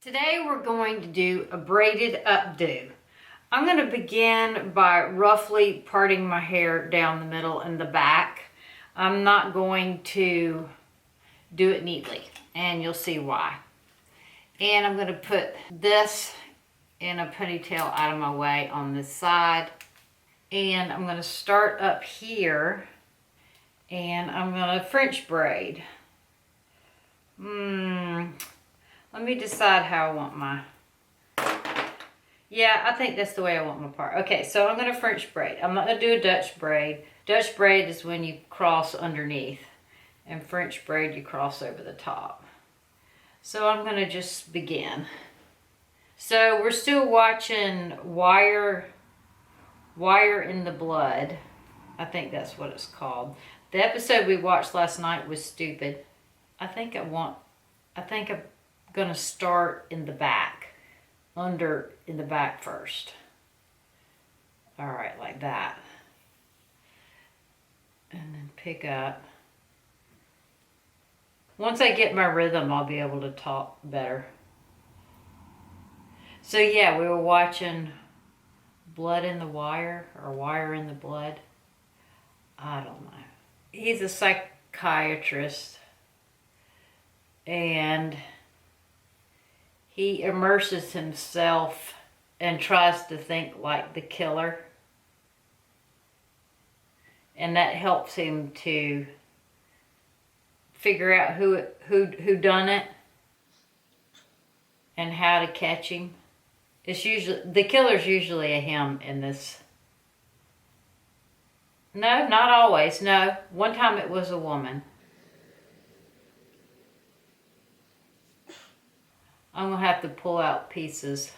Today we're going to do a braided updo. I'm going to begin by roughly parting my hair down the middle and the back. I'm not going to do it neatly, and you'll see why. And I'm going to put this in a ponytail out of my way on this side. And I'm going to start up here, and I'm going to French braid. Let me decide how I want my... Yeah, I think that's the way I want my part. Okay, so I'm going to French braid. I'm not going to do a Dutch braid. Dutch braid is when you cross underneath, and French braid you cross over the top. So I'm going to just begin. So we're still watching Wire in the Blood. I think that's what it's called. The episode we watched last night was stupid. I think I'm going to start in the back. In the back first. All right, like that. And then pick up. Once I get my rhythm, I'll be able to talk better. So yeah, we were watching Blood in the Wire, or Wire in the Blood. I don't know. He's a psychiatrist, and he immerses himself and tries to think like the killer. And that helps him to figure out who done it and how to catch him. It's usually, the killer's usually a him in this. No, not always. No, one time it was a woman. I'm going to have to pull out pieces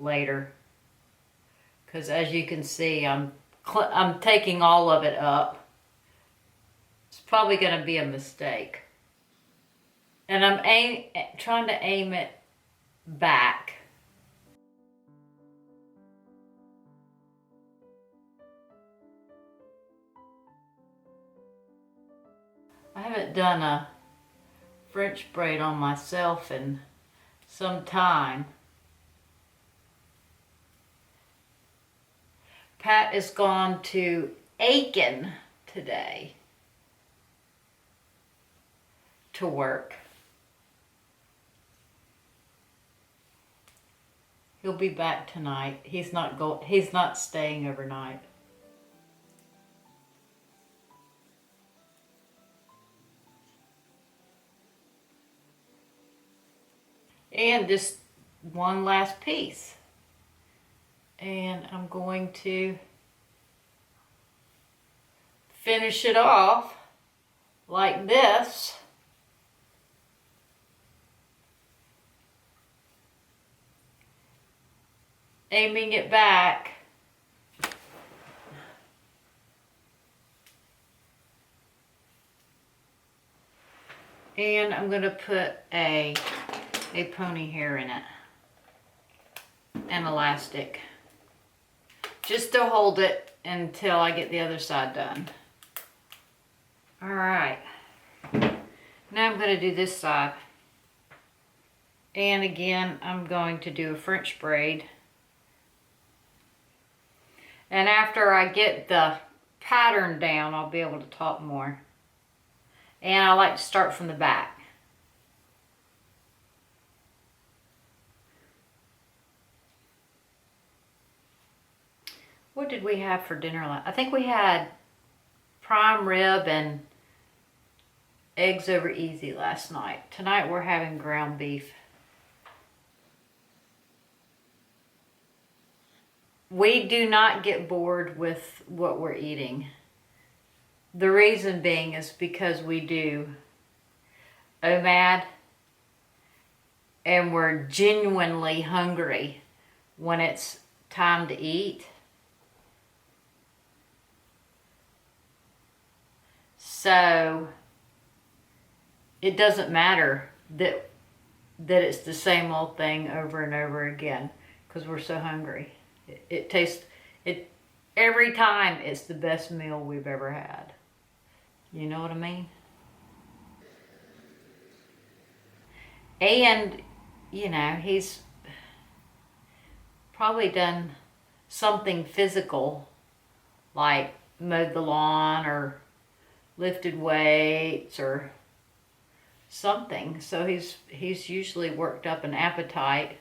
later, because as you can see, I'm taking all of it up. It's probably going to be a mistake. And I'm trying to aim it back. I haven't done a French braid on myself in some time. Pat is gone to Aiken today to work. He'll be back tonight. He's not staying overnight. And just one last piece. And I'm going to finish it off like this. Aiming it back. And I'm going to put a pony hair in it, and elastic, just to hold it until I get the other side done. All right, now I'm going to do this side, and again I'm going to do a French braid, and after I get the pattern down I'll be able to talk more. And I like to start from the back. What did we have for dinner last? I think we had prime rib and eggs over easy last night. Tonight we're having ground beef. We do not get bored with what we're eating. The reason being is because we do OMAD, and we're genuinely hungry when it's time to eat. So it doesn't matter that it's the same old thing over and over again, because we're so hungry. It tastes, every time it's the best meal we've ever had. You know what I mean? And you know, he's probably done something physical, like mowed the lawn or lifted weights or something. So he's usually worked up an appetite.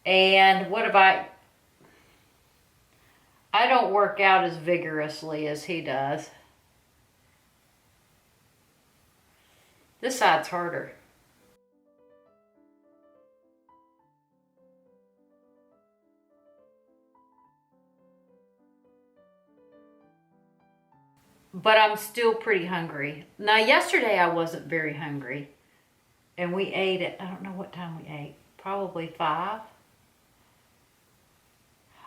And what about, I don't work out as vigorously as he does. This side's harder. But I'm still pretty hungry. Now, yesterday I wasn't very hungry. And we ate at, I don't know what time we ate. Probably 5.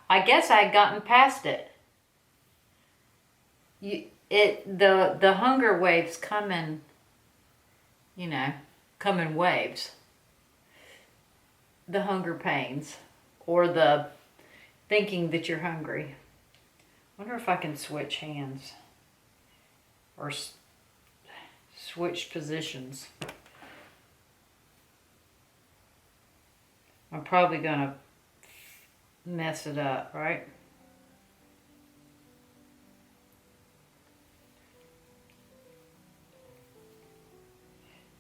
I guess I had gotten past it. The hunger waves come in, you know, come in waves. The hunger pains, or the thinking that you're hungry. Wonder if I can switch hands or switch positions. I'm probably gonna mess it up, right?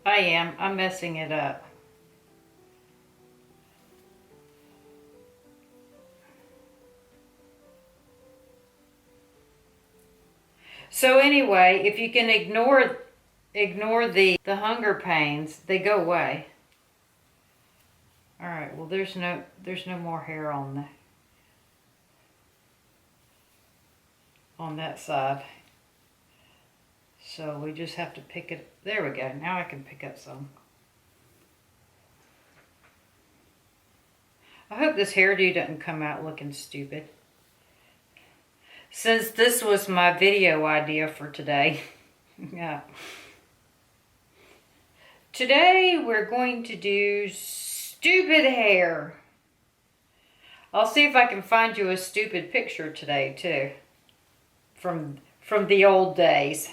I am. I'm messing it up. So anyway, if you can ignore the hunger pains, they go away. All right. Well, there's no more hair on that side. So we just have to pick it. There we go. Now I can pick up some. I hope this hairdo doesn't come out looking stupid. Since this was my video idea for today. Yeah. Today we're going to do stupid hair. I'll see if I can find you a stupid picture today too. From the old days.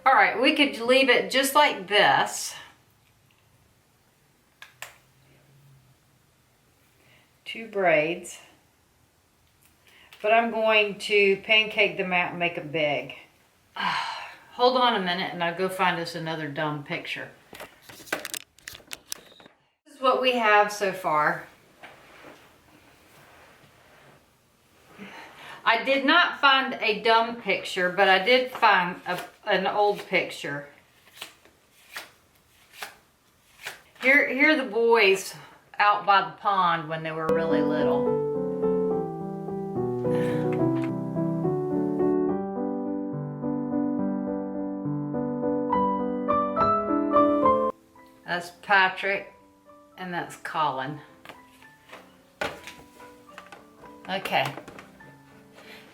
All right, we could leave it just like this. 2 braids. But I'm going to pancake them out and make them big. Hold on a minute and I'll go find us another dumb picture. This is what we have so far. I did not find a dumb picture, but I did find an old picture. Here are the boys out by the pond when they were really little. That's Patrick and that's Colin. Okay.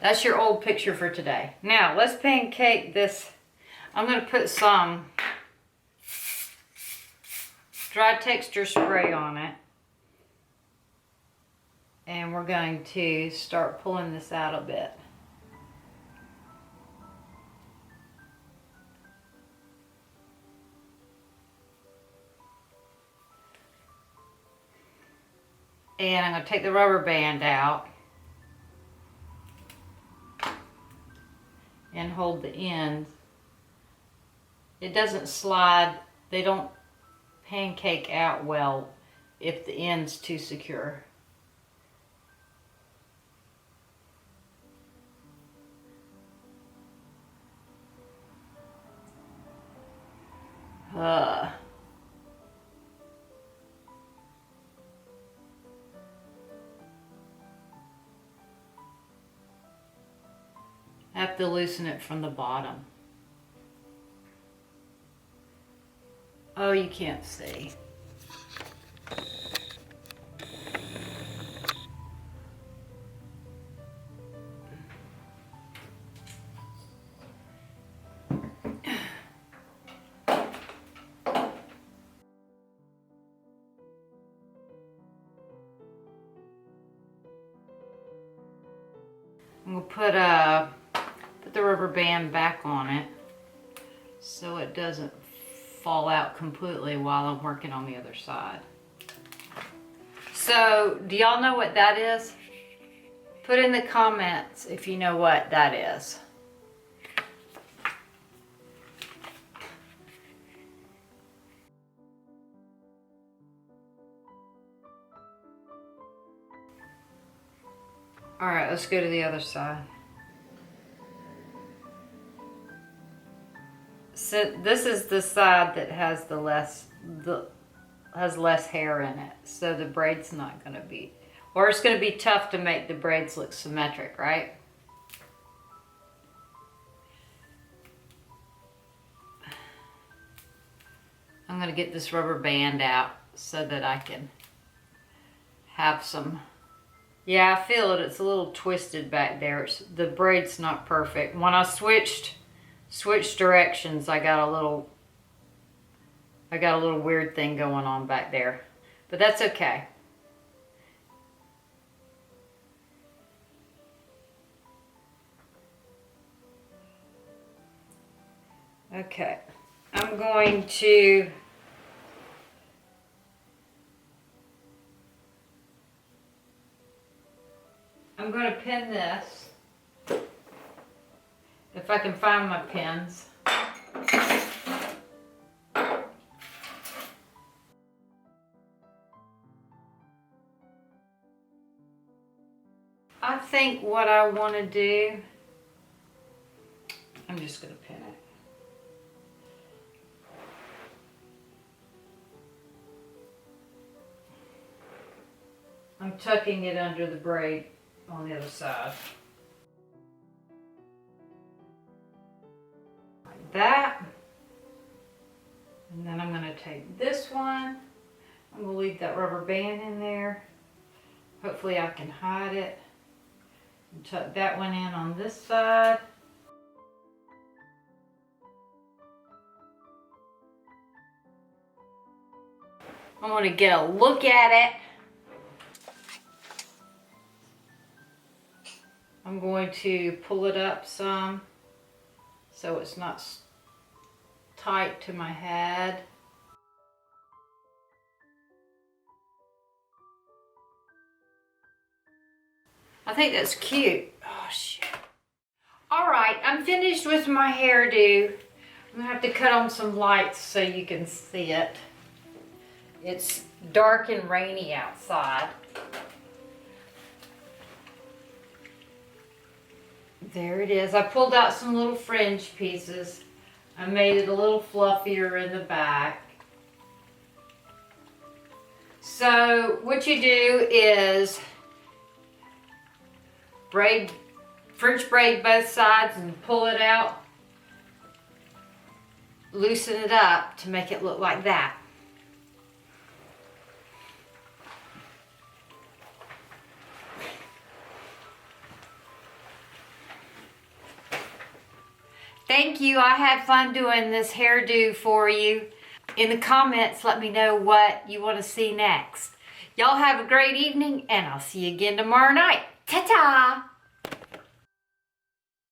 That's your old picture for today. Now, let's pancake this. I'm going to put some dry texture spray on it. And we're going to start pulling this out a bit. And I'm going to take the rubber band out. And hold the ends. It doesn't slide. They don't pancake out well if the end's too secure. I have to loosen it from the bottom. Oh, you can't see. I'm gonna put the rubber band back on it so it doesn't fall out completely while I'm working on the other side. So, do y'all know what that is? Put in the comments if you know what that is. All right, let's go to the other side. So this is the side that has less hair in it, so the braid's not going to be, or it's going to be tough to make the braids look symmetric, right? I'm going to get this rubber band out so that I can have some. Yeah, I feel it. It's a little twisted back there. The braid's not perfect. When I switched directions, I got a little weird thing going on back there, but that's okay. Okay, I'm going to pin this, if I can find my pins. I think what I want to do, I'm just going to pin it. I'm tucking it under the braid on the other side. Like that. And then I'm going to take this one. I'm going to leave that rubber band in there. Hopefully I can hide it. And tuck that one in on this side. I want to get a look at it. I'm going to pull it up some so it's not tight to my head. I think that's cute. Oh, shit. All right, I'm finished with my hairdo. I'm gonna have to cut on some lights so you can see it. It's dark and rainy outside. There it is. I pulled out some little fringe pieces. I made it a little fluffier in the back. So what you do is French braid both sides and pull it out. Loosen it up to make it look like that. Thank you. I had fun doing this hairdo for you. In the comments, let me know what you want to see next. Y'all have a great evening, and I'll see you again tomorrow night. Ta-ta!